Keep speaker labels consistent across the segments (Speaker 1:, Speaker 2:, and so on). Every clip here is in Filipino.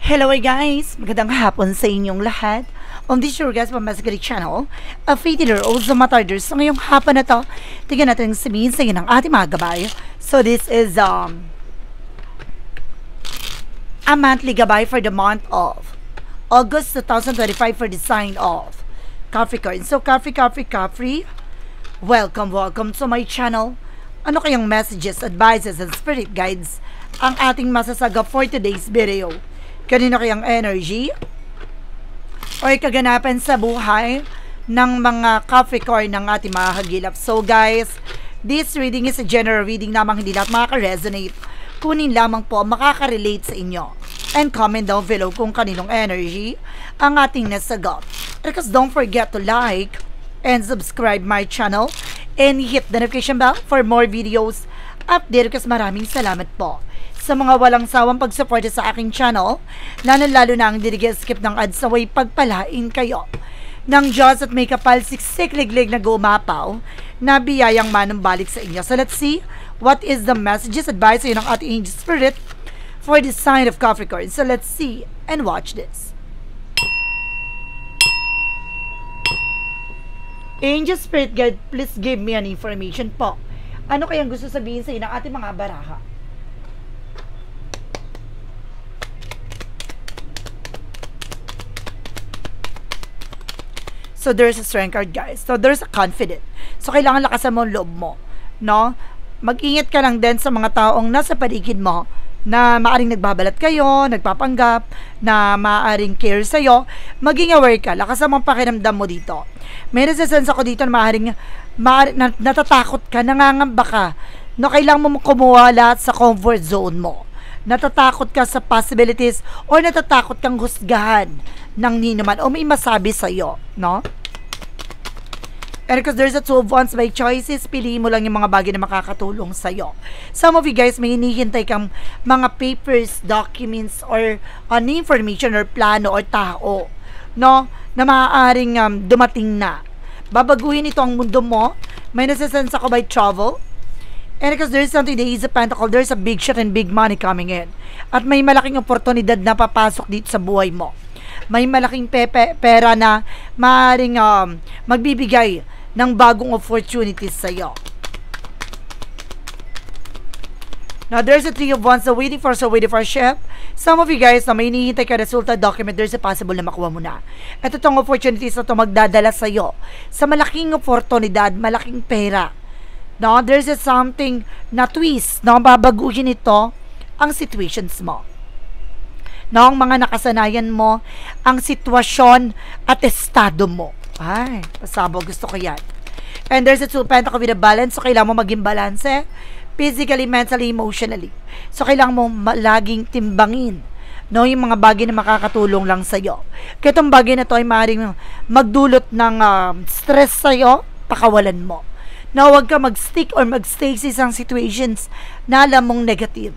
Speaker 1: Hello guys! Magandang hapon sa inyong lahat. On this your guys, Mamasagari channel, a faithful also matarders. So ngayong hapon na to, tignan natin ang sabihin sa inyo ng ating mga gabay. So this is a monthly gabay for the month of August 2025 for the sign of Capricorn. So Capri, welcome to my channel. Ano kayang messages, advices, and spirit guides ang ating masasaga for today's video? Kanino kayang energy o kaganapan sa buhay ng mga Capricorn ng ating mga hagilap. So guys, this reading is a general reading lamang, hindi lahat makaka-resonate. Kunin lamang po makaka-relate sa inyo. And comment down below kung kaninong energy ang ating nasagot. Because don't forget to like and subscribe my channel and hit the notification bell for more videos update. Kasi maraming salamat po sa mga walang sawang pagsuporta sa aking channel, lalo na ang skip ng ads na way pagpalain kayo ng Diyos at may kapal siksik-liglig na gumapaw na biyayang manumbalik sa inyo. So let's see what is the messages, advice ng ating angel spirit for the sign of Capricorn. So let's see and watch this. Angel spirit guide, please give me an information po. Ano kayang gusto sabihin sa inyo ng ating mga baraha? So there's a strength card guys. So there's a confident. So kailangan lakasan mo ang loob mo, no? Mag-ingat ka lang din sa mga taong nasa paligid mo na maaring nagbabalat kayo, nagpapanggap, na maaring care sa'yo. Maging aware ka. Lakasan mo ang pakiramdam mo dito. May nasa-sense ako dito na maaring natatakot ka, nangangamba ka, no? Kailangan mo kumuha lahat sa comfort zone mo. Natatakot ka sa possibilities or natatakot kang husgahan ng ninuman o may masabi sa'yo, no? And because there's a 2 of Wands by choices, piliin mo lang yung mga bagay na makakatulong sa'yo. Some of you guys, may hinihintay kang mga papers, documents, or information, or plano, or tao, no? Na maaaring dumating na. Babaguhin ito ang mundo mo. May nasa-sense ako by travel. And because there's something, the Ace of Pentacles, there's a big shot and big money coming in. At may malaking oportunidad na papasok dito sa buhay mo. May malaking pera na maaaring magbibigay ng bagong opportunities sa iyo. Now, there's a 3 of Wands, waiting for ship. Some of you guys na may hinihintay ka resulta document, there's a possible na makuha mo na. At itong opportunities na ito magdadala sa iyo sa malaking oportunidad, malaking pera. No, there's a something na twist, no, babaguhin ito ang situations mo. No, ang mga nakasanayan mo, ang sitwasyon at estado mo. Ay, pasabog, gusto ko yan. And there's a 2 of Pentacles with a balance, so kailangan mo maging balance, physically, mentally, emotionally. So kailangan mo laging timbangin, no, yung mga bagay na makakatulong lang sa'yo. Kaya itong bagay na to ay maaaring magdulot ng stress sa'yo, pakawalan mo. Na huwag ka mag-stick or mag-stay sa isang situations na alam mong negative.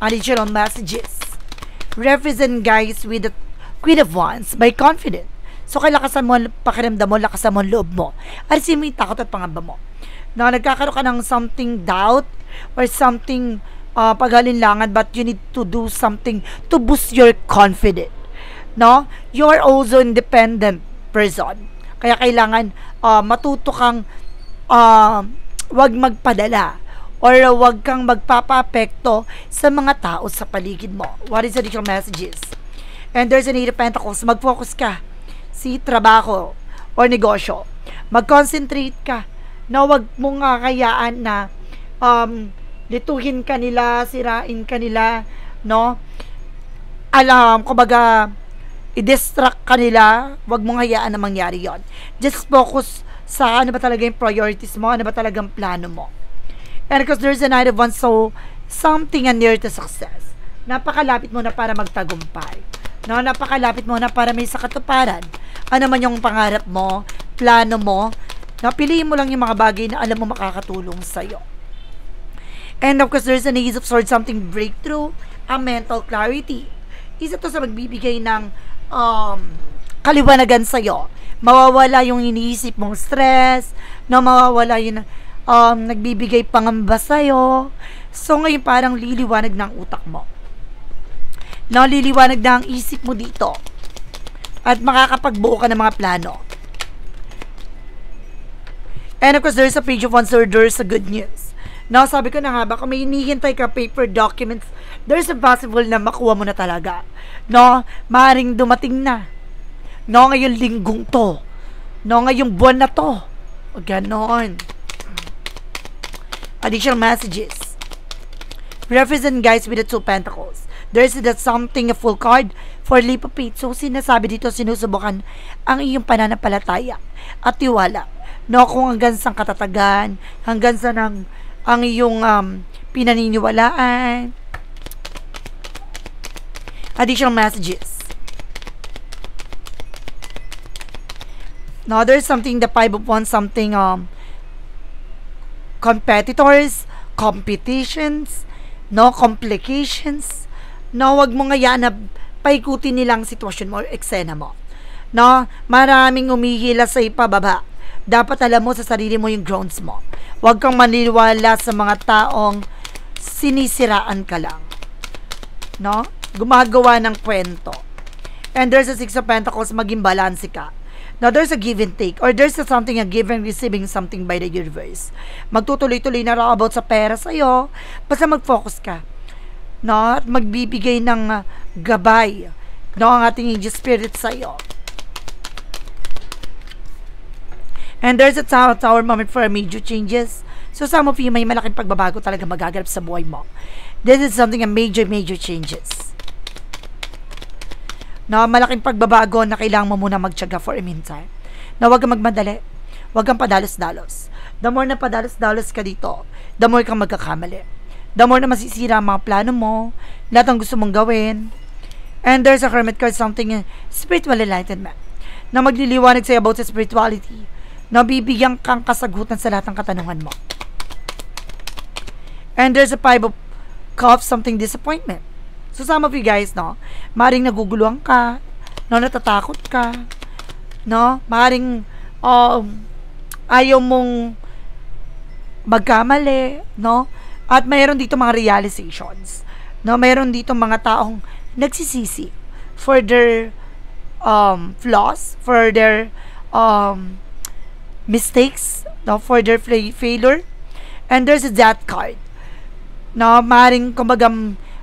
Speaker 1: Additional messages. Represent guys with the Queen of Wands by confident. So kaya lakasan mo ang pakiramdam mo, lakasan mo ang loob mo. Alisin mo yung takot at pangamba mo. Na nagkakaroon ka ng something doubt or something paghalinlangan, but you need to do something to boost your confidence. No? You're also independent person. Kaya kailangan matuto kang wag magpadala or wag kang magpapa-apekto sa mga tao sa paligid mo. What is the additional messages? And there's a 8 of Pentacles. Mag-focus ka sa trabaho or negosyo. Mag-concentrate ka na wag mong kayaan na lituhin ka nila, sirain ka nila, no? Kumbaga, i-distract ka nila, wag mong hayaan na mangyari yon. Just focus sa ano ba talaga yung priorities mo, ano ba talagang plano mo. And because there's a 9 of Wands, so something near to success. Napakalapit mo na para magtagumpay. No, napakalapit mo na para may sakatuparan. Ano man yung pangarap mo, plano mo, napiliin mo lang yung mga bagay na alam mo makakatulong sa'yo. And of course, there's an Ace of Swords, something breakthrough, a mental clarity. Isa to sa magbibigay ng kaliwanagan sa'yo. Mawawala yung iniisip mong stress, no, mawawala yung nagbibigay pangamba sa'yo. So, ngayon parang liliwanag ng utak mo. No, liliwanag na ang isip mo dito. At makakapagbuo ka ng mga plano. And of course, there's a page of wands, so there's a good news. No, sabi ko na nga, baka may hinihintay ka paper documents, there's a possible na makuha mo na talaga. No, maaaring dumating na. No, ngayong linggong to. No, ngayong buwan na to. O ganon. Additional messages. Represent guys with the 2 pentacles. There's that something, a full card for leap of faith. So, sinasabi dito, sinusubukan ang iyong pananampalataya at tiwala. No, kung hanggang sa katatagan, hanggang sa ang iyong pinaniniwalaan. Additional messages. No, there's something, the 5 of wands, something, competitors, competitions, no, complications. No, wag mo ngayaan na paikutin nilang sitwasyon mo or eksena mo. No, maraming umihila sa ipababa. Dapat alam mo sa sarili mo yung grounds mo. Huwag kang maniniwala sa mga taong sinisiraan ka lang. No? Gumagawa ng kwento. And there's a 6 of pentacles, maging balance ka. Now, there's a give and take. Or there's a something, a give and receiving something by the universe. Magtutuloy-tuloy na raw about sa pera sa'yo. Basta mag-focus ka. No? At magbibigay ng gabay. No? Ang ating angel spirit sa'yo. And there's a tower moment for major changes. So some of you, may malaking pagbabago talaga magaganap sa buhay mo. This is something, a major changes. No, malaking pagbabago na kailangan mo muna magtiyaga for a meantime. Na huwag kang magmadali. Huwag kang padalos-dalos. The more na padalos-dalos ka dito, the more kang magkakamali. The more na masisira ang mga plano mo, lahat ng gusto mong gawin. And there's a hermit card, something, spiritual enlightenment. Na magliliwanag sa'yo about sa spirituality. Na bibigyan kang kasagutan sa lahat ng katanungan mo. And there's a 5 of cups, something disappointment. So some of you guys, no, maaaring naguguluhan ka, no, natatakot ka, no, maaaring ayaw mong magkamali, no, at mayroon dito mga realizations, no, mayroon dito mga taong nagsisisi for their flaws, for their mistakes, no, for their failure. And there's a death card. No, maaaring kumbaga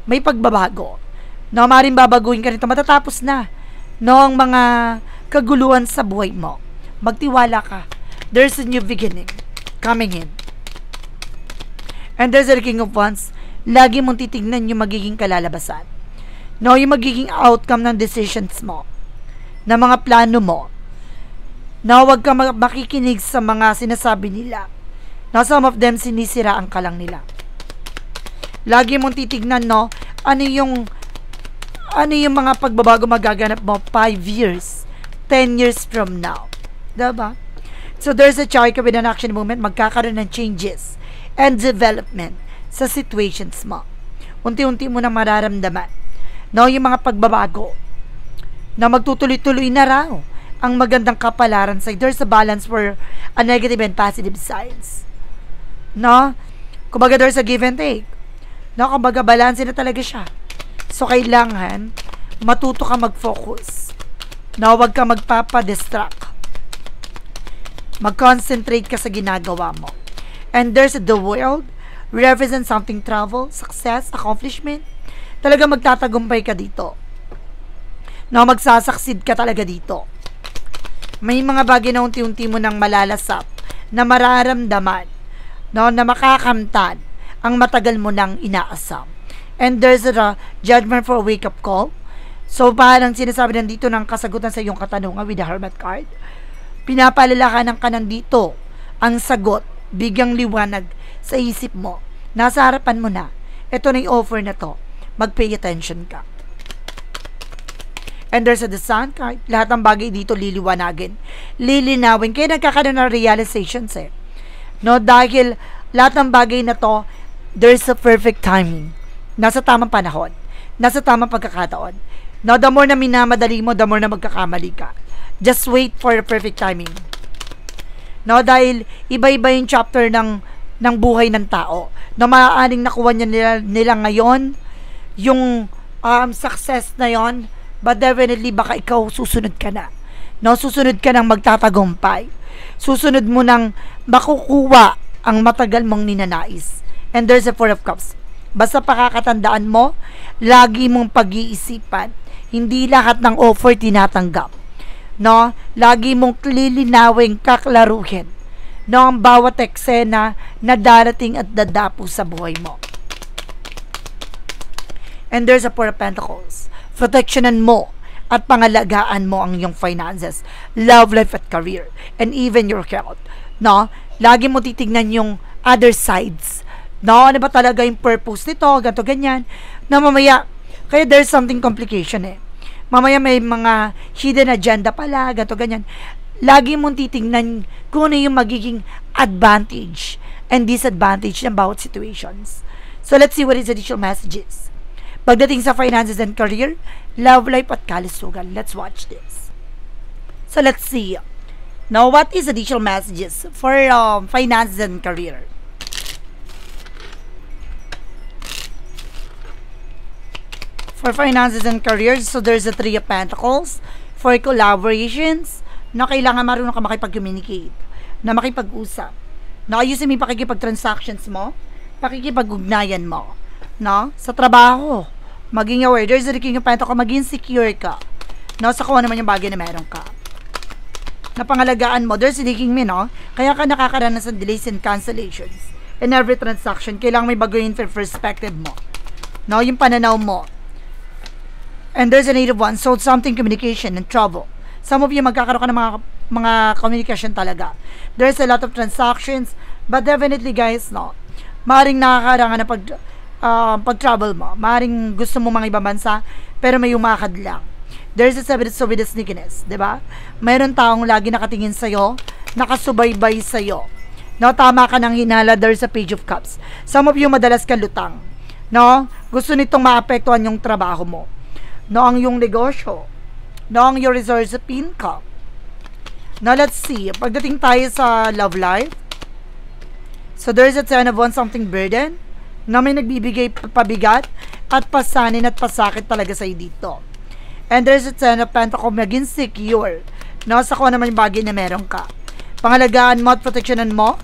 Speaker 1: may pagbabago. No, maaaring babaguhin ka nito, matatapos na. No, ang mga kaguluhan sa buhay mo. Magtiwala ka. There's a new beginning coming in. And there's a King of Wands. Lagi mong titignan yung magiging kalalabasan. No, yung magiging outcome ng decisions mo. Na mga plano mo. Na huwag ka makikinig sa mga sinasabi nila. Na some of them sinisiraan ka lang nila. Lagi mong titignan, no, ano yung mga pagbabago magaganap mo 5 years, 10 years from now. Diba? So there's a chart with an action movement, magkakaroon ng changes and development sa situations mo. Unti-unti mo na mararamdaman. No, yung mga pagbabago na magtutuloy-tuloy na raw ang magandang kapalaran sa'yo. There's a balance for a negative and positive sides. No? Kumbaga, there's a give and take. No? Kumbaga, balance na talaga siya. So, kailangan matuto ka mag-focus. No? Huwag ka magpapa-distract. Mag-concentrate ka sa ginagawa mo. And there's the world. Represent something, travel, success, accomplishment. Talaga magtatagumpay ka dito. No? Magsasucceed ka talaga dito. May mga bagay na unti-unti mo nang malalasap, na mararamdaman, no, na makakamtan ang matagal mo nang inaasam. And there's a judgment for a wake-up call. So, parang sinasabi nandito ng kasagutan sa iyong katanungan with the Hermit card. Pinapalalahanan ka nandito ang sagot, bigyang liwanag sa isip mo. Nasa harapan mo na. Ito na yung offer na to. Mag-pay attention ka. And there's a the Sun card. Lahat ng bagay dito liliwanagin. Lilinawin. Kaya nagkakaroon ng realizations eh. No, dahil lahat ng bagay na to, there's a perfect timing. Nasa tamang panahon. Nasa tamang pagkakataon. No, the more na minamadali mo, the more na magkakamali ka. Just wait for the perfect timing. No, dahil iba-iba yung chapter ng buhay ng tao. Na maaaring nakuha nila ngayon yung success na yon, but definitely baka ikaw susunod ka na. No, susunod ka ng magtatagumpay. Susunod mo ng makukuha ang matagal mong ninanais. And there's a Four of Cups. Basta pakakatandaan mo, lagi mong pag-iisipan. Hindi lahat ng offer tinatanggap. No? Lagi mong lilinawin, kaklaruhin. No, ang bawat eksena na darating at dadapo sa buhay mo. And there's a Four of Pentacles. Protectionan mo at pangalagaan mo ang iyong finances, love life at career, and even your health. No? Lagi mo titignan yung other sides. No? Ano ba talaga yung purpose nito? Ganto, ganyan. Na mamaya, kaya there's something complication eh. Mamaya may mga hidden agenda pala, ganto, ganyan. Lagi mong titignan kung ano yung magiging advantage and disadvantage ng bawat situations. So let's see what is additional messages. Pagdating sa finances and career, love life at kalusugan. Let's watch this. So let's see. Now, what is additional messages for finances and career? For finances and career, so there's a Three of Pentacles. For collaborations, na kailangan marunong ka makipag-communicate, na makipag-usap, na ayusin mo yung pakikipag-transactions mo, pakikipag-ugnayan mo, no? Sa trabaho, maging aware. There's a King of Pentacles, maging secure ka, no? Sa kung ano naman yung bagay na meron ka. Napangalagaan mo, there's a King me, no? Kaya ka nakakaranas ng delays and cancellations. In every transaction, kailangan may baguhin for perspective mo, no? Yung pananaw mo. And there's a Native One, so something communication and trouble. Some of you magkakaroon ka ng mga communication talaga. There's a lot of transactions, but definitely guys, no, maaaring nakakarangan na pag-travel mo. Maaaring gusto mo mga ibang bansa, pero may umakad lang. There's a seven with the sneakiness, diba? Mayroon taong lagi nakatingin sa'yo, nakasubaybay sa'yo. No, tama ka ng hinala, there's a Page of Cups. Some of you madalas ka lutang. No, gusto nitong maapektuhan yung trabaho mo. No, ang yung negosyo. No, ang your resource of income. Now, let's see. Pagdating tayo sa love life, so there's a Ten of Wands, something burden, na may nagbibigay pabigat at pasanin at pasakit talaga sa'yo dito. And there's a Ten of Pentacles, maging secure. No, sa kung naman yung bagay na meron ka. Pangalagaan mo at proteksyonan mo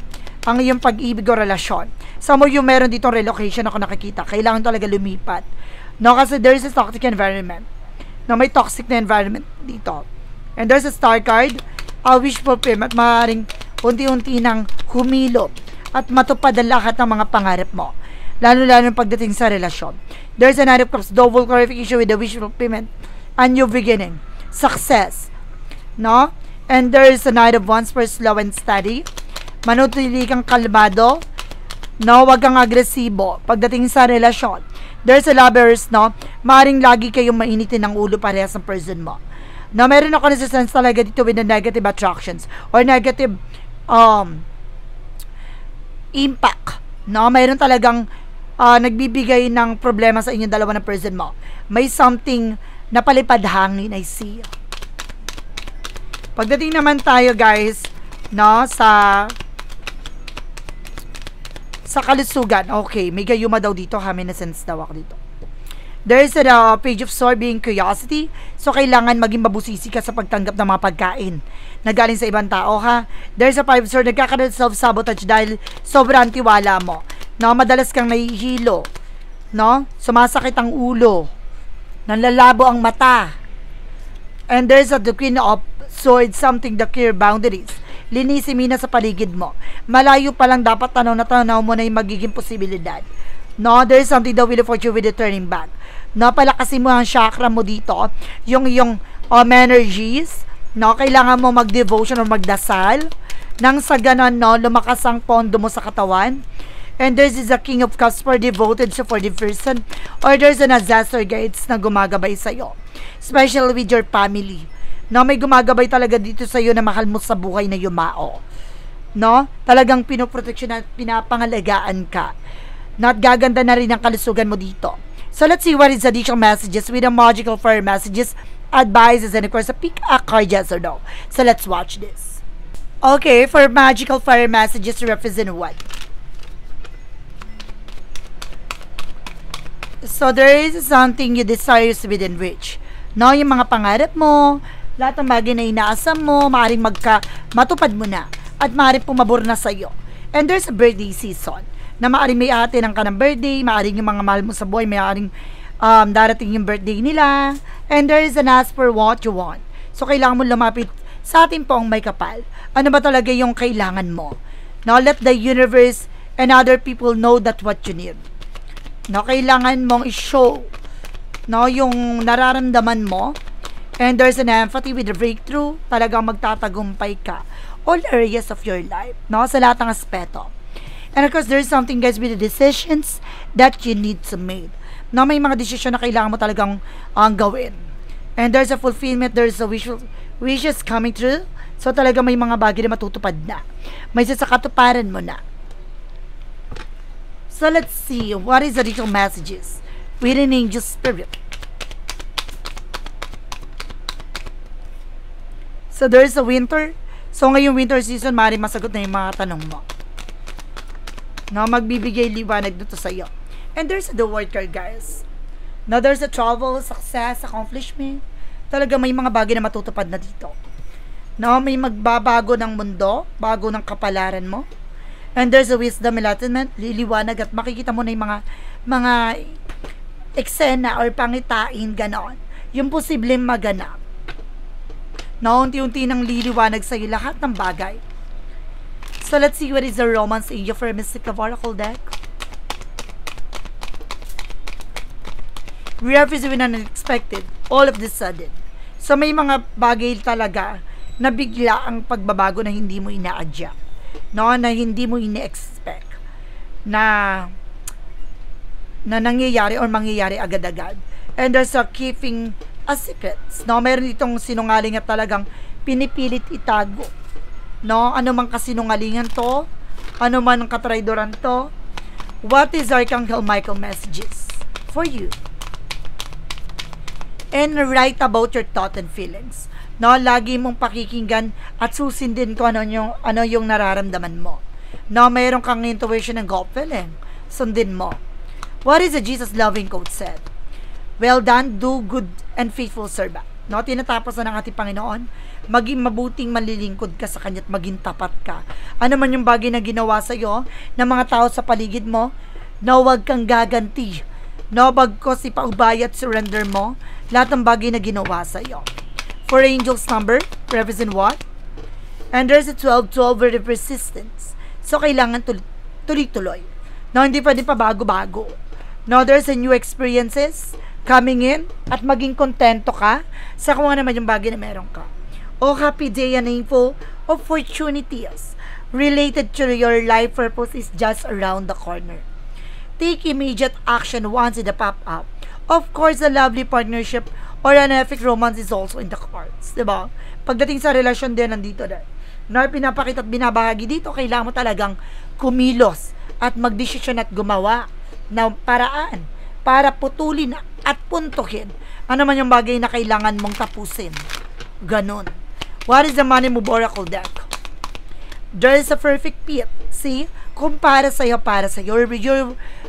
Speaker 1: ang iyong pag-ibig o relasyon. Some of you meron ditong relocation ako nakikita. Kailangan talaga lumipat. No, kasi there's a toxic environment. No, may toxic na environment dito. And there's a star card, a wish fulfillment, maaaring unti-unti nang humilom at matupad ang lahat ng mga pangarap mo. Lalo-lalo pagdating sa relasyon. There's a Knight of Cups, double clarification with the wish fulfillment, a new beginning, success. No? And there's a Knight of Wands for slow and steady. Manutili kang kalmado. No, wag kang agresibo pagdating sa relasyon. There's a Lovers, no? Maring lagi kayong mainitin ng ulo parehas ng person mo. No, meron ako nasa-sense talaga dito with the negative attractions or negative impact. No, meron talagang nagbibigay ng problema sa inyong dalawa ng person mo. May something na palipad hangin, I see. Pagdating naman tayo, guys, no, sa kalusugan. Okay, may gayuma daw dito. May na-sense daw ako dito. There is a Page of Swords being curiosity. So, kailangan maging mabusisi ka sa pagtanggap ng mga pagkain na galing sa ibang tao, ha? There's a Five of Swords. Nagkakaroon self-sabotage dahil sobrang tiwala mo. No? Madalas kang nahihilo. No? Sumasakit ang ulo. Nanlalabo ang mata. And there's a the Queen of Swords, something the clear boundaries. Linisin mo na sa paligid mo. Malayo pa lang dapat tanaw na tanaw mo na yung magiging posibilidad. No, there is something that will afford you with the turning back. No, palakasin mo ang chakra mo dito. Yung energies. No, kailangan mo mag-devotion or magdasal. Nang sa ganon, no, lumakas ang pondo mo sa katawan. And there's a King of Cups for devoted supportive person. Or there's an ancestor guides na gumagabay sa'yo. Especially with your family. No, may gumagabay talaga dito sa iyo na mahal mo sa buhay na yumao. No? Talagang pinoproteksyon at pinapangalagaan ka. Not gaganda na rin ang kalusugan mo dito. So let's see what is additional messages with the magical fire messages, advices, and of course, pick a card, yes or no. So let's watch this. Okay, for magical fire messages, represent what? So, there is something you desire within reach. No, yung mga pangarap mo, lahat ng bagay na inaasam mo, maaaring matupad mo na at maaaring pumabor na sa'yo. And there's a birthday season na maaaring may aatin ka ng birthday, maaaring yung mga mahal mo sa buhay, maaaring darating yung birthday nila. And there is an ask for what you want. So, kailangan mo lumapit sa ating poong may kapal. Ano ba talaga yung kailangan mo? Now, let the universe and other people know that what you need. No, kailangan mong i-show no, yung nararamdaman mo. And there's an empathy with the breakthrough. Talagang magtatagumpay ka all areas of your life, no, sa lahat ng aspeto. And of course, there's something, guys, with the decisions that you need to make. No, may mga desisyon na kailangan mo talagang gawin. And there's a fulfillment, there's a wishes coming true. So talaga may mga bagay na matutupad na. May sasakatuparan mo na. So let's see, what is the ritual messages with an angel spirit? So there's a winter. So ngayong winter season, maaaring masagot na yung mga tanong mo. No, magbibigay liwanag dito sa iyo. And there's the word card, guys. Now there's a travel, success, accomplishment. Talaga may mga bagay na matutupad na dito. No, may magbabago ng mundo, bago ng kapalaran mo. And there's a wisdom enlightenment, liliwanag at makikita mo na yung mga eksena or pangitain, ganon. Yung posibleng maganap. No, unti-unti nang liliwanag sa'yo lahat ng bagay. So, let's see what is the romance angel for a Mystic Oracle deck. We are receiving an unexpected, all of the sudden. So, may mga bagay talaga na bigla ang pagbabago na hindi mo ina-adjust. No, na hindi mo ine-expect na nangyayari or mangyayari agad-agad. And there's a keeping a secrets. No, meron itong sinungaling at talagang pinipilit itago. No, ano man kasinungalingan to, ano man ang katraidoran to. What is Archangel Michael messages for you? And write about your thought and feelings. No, lagi mong pakikinggan at susindin ko ano yung nararamdaman mo. No, mayroon kang intuition and gut feeling. Sundin mo. What is the Jesus loving quote said? Well done, do good and faithful servant. No, tinatapos na ng ating Panginoon. Maging mabuting manlilingkod ka sa Kanya at maging tapat ka. Ano man yung bagay na ginawa sa iyo ng mga tao sa paligid mo, no, wag kang gaganti. No, bagkos ipaubaya at surrender mo lahat ng bagay na ginawa sa iyo. For angels number, represent what? And there's a 12-12 word of persistence. So, kailangan tuloy-tuloy. No, hindi pwede pa bago-bago. No, there's a new experiences coming in at maging kontento ka sa kung ano naman yung bagay na meron ka. O happy day and info opportunities related to your life purpose is just around the corner. Take immediate action once it pop up. Of course, a lovely partnership or an epic romance is also in the cards. Diba? Pagdating sa relasyon din, nandito na. Na pinapakita at binabahagi dito, kailangan mo talagang kumilos at magdesisyon at gumawa ng paraan para putulin at puntukin ano man yung bagay na kailangan mong tapusin. Ganon. What is the Money Move Oracle deck? There is a perfect fit. See? Kung para sa'yo,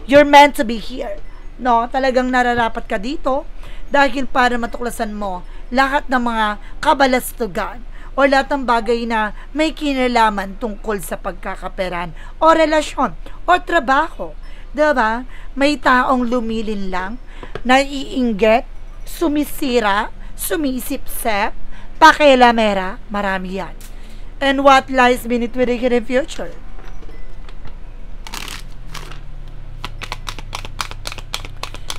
Speaker 1: you're meant to be here. No? Talagang nararapat ka dito dahil para matuklasan mo lahat ng mga kabalastugan o lahat ng bagay na may kinalaman tungkol sa pagkakaperan o relasyon o trabaho. Diba? May taong lumilin lang, naiinggit, sumisira, sumisipsep, pakialamera, marami yan. And what lies beneath with the hidden future?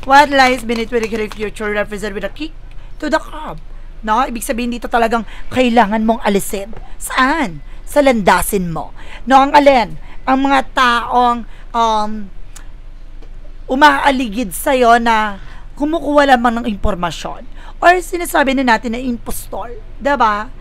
Speaker 1: What lies beneath with the hidden future represented with a kick to the curb. No? Ibig sabihin dito talagang kailangan mong alisin. Saan? Sa landasin mo. No, ang alin? Ang mga taong umaaligid sa'yo na kumukuha lamang ng impormasyon. Or sinasabi na natin na impostor. Diba?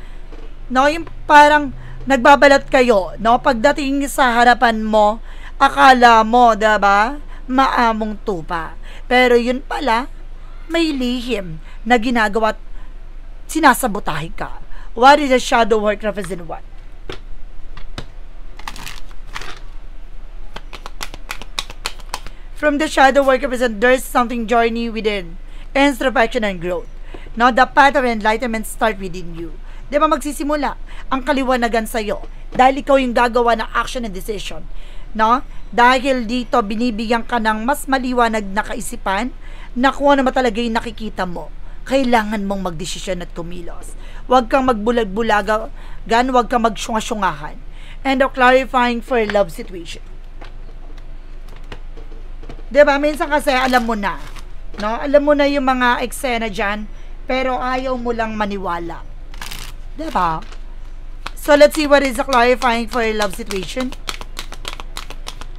Speaker 1: No, yung parang nagbabalat kayo. No? Pagdating sa harapan mo, akala mo, diba? Maamong tupa. Pero yun pala, may lihim na ginagawa at sinasabotahe ka. What is the shadow work represent what? From the shadow work represent there's something journey within, introspection and growth. Now, the path of enlightenment start within you. Di ba magsisimula ang kaliwanagan sa'yo dahil ikaw yung gagawa ng action and decision. No? Dahil dito, binibigyan ka ng mas maliwanag na kaisipan na kung ano talaga yung nakikita mo. Kailangan mong magdesisyon at kumilos. Huwag kang magbulag-bulagan, huwag kang magsyunga-syungahan. And clarifying for love situation. Diba? Minsan kasi alam mo na. No? Alam mo na yung mga eksena dyan, pero ayaw mo lang maniwala. Diba? So, let's see what is the clarifying for a love situation.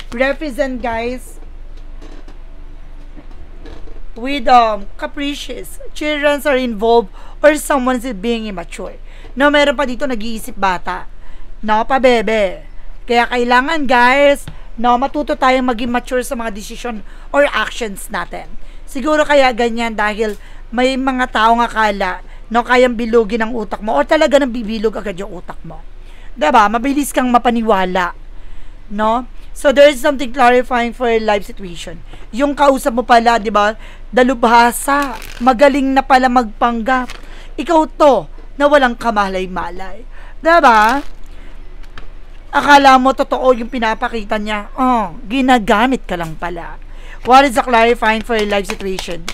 Speaker 1: Represent, guys, with capricious. Children are involved or someone is being immature. No, meron pa dito nag-iisip bata. No, pabebe. Kaya kailangan, guys, no, matuto tayong maging mature sa mga decision or actions natin. Siguro kaya ganyan dahil may mga taong akala no, kayang bilugin ang utak mo o talaga nang bibilog agad yung utak mo. Diba? Mabilis kang mapaniwala. No? So, there is something clarifying for a life situation. Yung kausap mo pala, diba? Dalubhasa. Magaling na pala magpanggap. Ikaw to, na walang kamalay-malay. Diba? Akala mo totoo yung pinapakita niya. Oh, ginagamit ka lang pala. What is the clarifying for a life situation?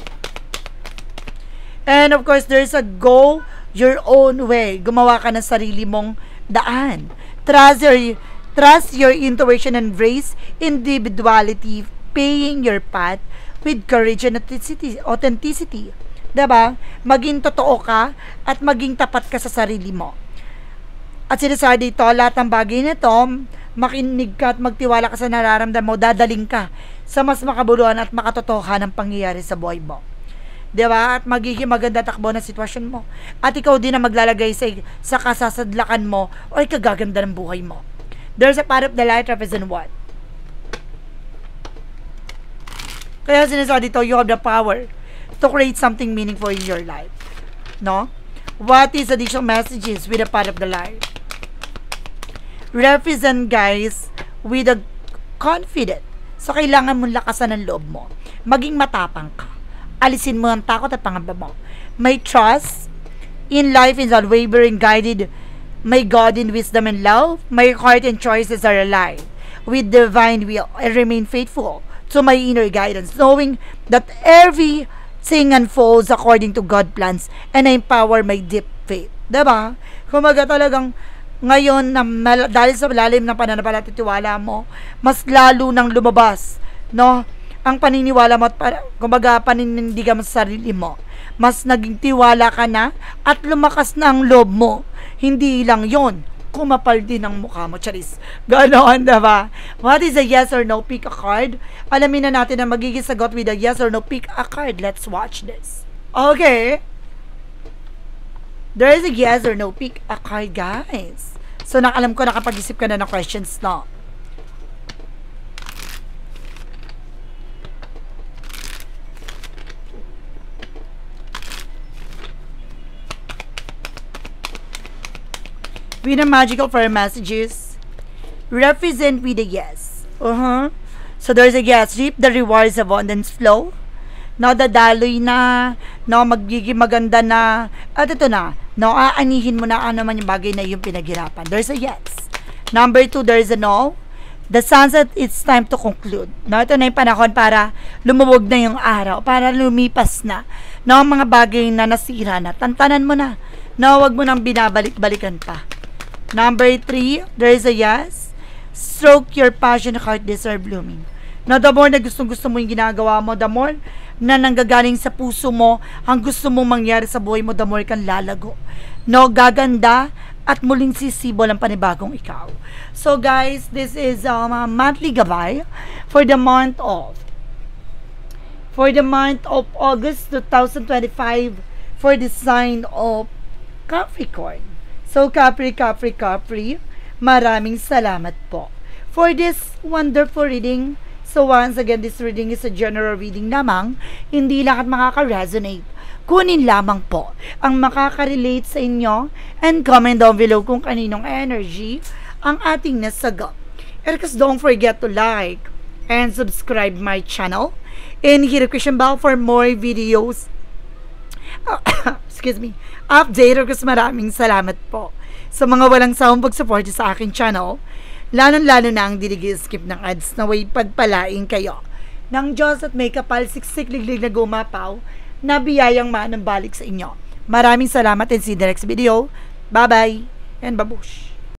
Speaker 1: And of course, there's a go your own way. Gumawa ka ng sarili mong daan. Trust your intuition and embrace individuality, paying your path with courage and authenticity. Diba? Maging totoo ka at maging tapat ka sa sarili mo. At sinasabi dito, lahat ng bagay nito, makinig ka at magtiwala ka sa nararamdaman mo, dadaling ka sa mas makabuluhan at makatotohanan ng pangyayari sa buhay mo. Diba? At magiging maganda takbo na sitwasyon mo. At ikaw din na maglalagay sa kasasadlakan mo o ikagaganda ng buhay mo. There's a part of the light represent what? Kaya sinasabi dito, you have the power to create something meaningful in your life. No? What is additional messages with a part of the light? Represent, guys, with a confident. So, kailangan mong lakasan ang loob mo. Maging matapang ka. Alisin mo ang takot at pangamba mo. May trust in life is unwavering, guided by God in wisdom and love. My heart and choices are aligned with divine will. I remain faithful to my inner guidance, knowing that everything unfolds according to God's plans, and I empower my deep faith. Diba? Kumaga talagang ngayon, dahil sa lalim ng pananampalatatiwala mo, mas lalo nang lumabas, no? Ang paniniwala mo at kumbaga paninindigan mo sa sarili mo. Mas naging tiwala ka na at lumakas na ang loob mo. Hindi lang yon, kumapal din ang mukha mo. Charis. Ganon, diba? What is a yes or no? Pick a card. Alamin na natin ang magiging sagot with a yes or no. Pick a card. Let's watch this. Okay. There is a yes or no. Pick a card, guys. So, alam ko nakapag-isip ka na ng questions, no? With the magical fire messages, represent with a yes. So there's a yes. Reap the rewards of abundance flow. No, dadaloy na. No, magiging maganda na. At ito na. No, aanihin mo na ano man yung bagay na yung pinaghirapan. There's a yes. Number 2, there's a no. The sunset, it's time to conclude. No, ito na yung panahon para lumubog na yung araw. Para lumipas na. No, mga bagay na nasira na. Tantanan mo na. No, wag mo nang binabalik-balikan pa. Number 3, there is a yes. Stroke your passion, heart desire blooming. No, the more na gusto mo yung ginagawa mo, the more na nanggagaling sa puso mo, ang gusto mong mangyari sa buhay mo, the more kang lalago. No, gaganda at muling sisibol ang panibagong ikaw. So guys, this is a monthly gabay for the month of August 2025 for the sign of Capricorn. So, Capri, maraming salamat po for this wonderful reading. So, once again, this reading is a general reading lamang. Hindi lahat makaka-resonate. Kunin lamang po ang makaka-relate sa inyo and comment down below kung kaninong energy ang ating nasagot. And because don't forget to like and subscribe my channel. And hit the question bell for more videos. Excuse me. Update. Kasi maraming salamat po sa mga walang sawang pag-support sa aking channel. Lalo-lalo na ang skip ng ads na way pagpalain kayo ng Diyos at may kapal siksik liglig na gumapaw na biyayang manang balik sa inyo. Maraming salamat and see you in the next video. Bye-bye and babush!